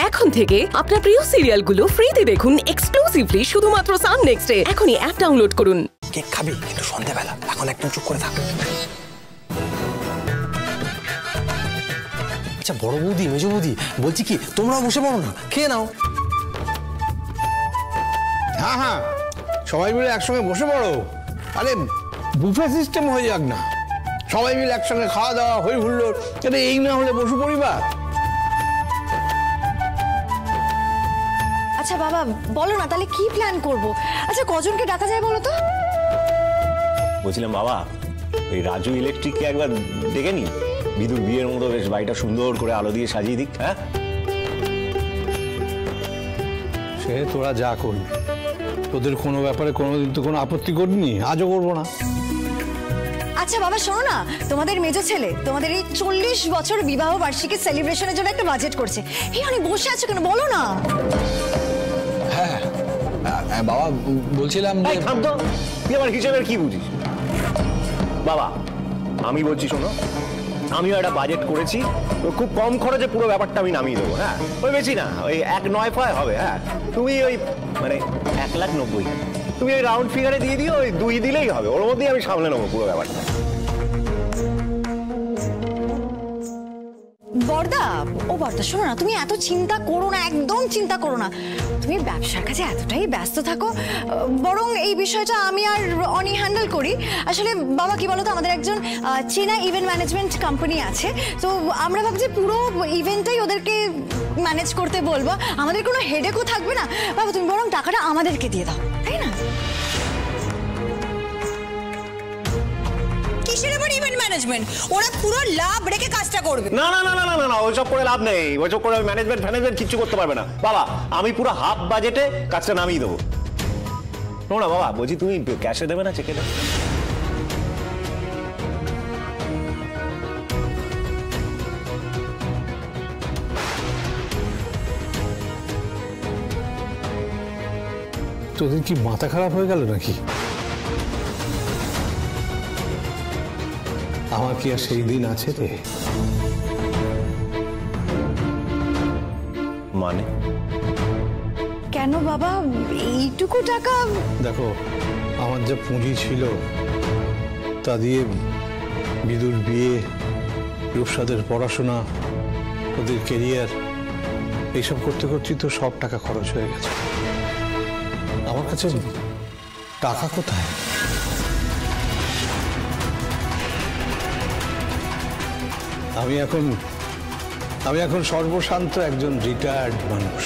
এখন থেকে আপনার প্রিয় সিরিয়ালগুলো ফ্রিতে দেখুন এক্সক্লুসিভলি শুধুমাত্র সান নেক্সটে। এখনই অ্যাপ ডাউনলোড করুন। কেক খাবি কিন্তু সন্ধ্যাবেলা, এখন একদম চুপ করে থাক। আচ্ছা বড় বৌদি, মেজ বৌদি, বলছি কি তোমরাও বসে পড়ো না, খেয়ে নাও। হ্যাঁ হ্যাঁ, সবাই মিলে একসঙ্গে বসে পড়ো। আরে বুফে সিস্টেম হয়ে যাক না, সবাই মিলে একসঙ্গে খাওয়া দাওয়া হই হুল্লোড়। এটা এই না হলে বসু পরিবার। আচ্ছা বাবা বলো না তাহলে কি প্ল্যান করব? আচ্ছা কজনকে ডাকা যায় বলো তো? বলছিলাম বাবা, এই রাজু ইলেকট্রিককে একবার ডেকে নি, বিদুর বিয়ের মতো বেশ বাড়িটা সুন্দর করে আলো দিয়ে সাজিয়ে দিক। হ্যাঁ সে তোরা যা করবি, তোদের কোনো ব্যাপারে কোনোদিন তো কোনো আপত্তি করিনি, আজও করবো না। আচ্ছা বাবা শোনো না, তোমাদের মেজো ছেলে তোমাদের এই 40 বছর বিবাহ বার্ষিকী সেলিব্রেশনের জন্য একটা বাজেট করছে। এই অনেক বসে আছো কেন বলো না? হ্যাঁ বাবা বলছিলাম তুই আমার হিসেবের কি বুঝিস বাবা? আমি বলছি শোনো, আমিও একটা বাজেট করেছি, খুব কম খরচে পুরো ব্যাপারটা আমি নামিয়ে দেবো। হ্যাঁ ওই বেশি না, ওই 1,9 হবে। হ্যাঁ তুমি ওই মানে 1,90,000 তুমি ওই রাউন্ড ফিগারে দিয়ে দিও, ওই 2 দিলেই হবে, ওর মধ্যেই আমি সামলে নেবো পুরো ব্যাপারটা। বর্দা, ও বর্দা শোনো না, তুমি এত চিন্তা করো না, একদম চিন্তা করো না। তুমি ব্যবসার কাছে এতটাই ব্যস্ত থাকো, বরং এই বিষয়টা আমি আর অনি হ্যান্ডেল করি। আসলে বাবা কি বলতো, আমাদের একজন চীনা ইভেন্ট ম্যানেজমেন্ট কোম্পানি আছে, তো আমরা ভাবছি পুরো ইভেন্টটাই ওদেরকে ম্যানেজ করতে বলবো, আমাদের কোনো হেডেকও থাকবে না। বাবা তুমি বরং টাকাটা আমাদেরকে দিয়ে দাও, তাই না? ওরা পুরো লাভ রেখে কাজটা করবে। না না না না না না, ওইসব করে লাভ নেই, ওইসব করে ম্যানেজমেন্ট কিছু করতে পারবে না বাবা। আমি পুরো হাফ বাজেটে কাজটা নামিয়ে দেবো। শোনো না বাবা, বলছি তুমি ক্যাশে দেবে না চেকে দেবে? তোদের কি মাথা খারাপ হয়ে গেল নাকি? আমার কি আর সেই দিন আছে রে? মানে কেন বাবা, এইটুকু টাকা? দেখো আমার যা পুঁজি ছিল তা দিয়ে বিদুর বিয়ে, রূপসাদের পড়াশোনা, ওদের কেরিয়ার, এইসব করতে করতে তো সব টাকা খরচ হয়ে গেছে। আমার কাছে টাকা কোথায়? আমি এখন সর্বশান্ত একজন রিটায়ার্ড মানুষ।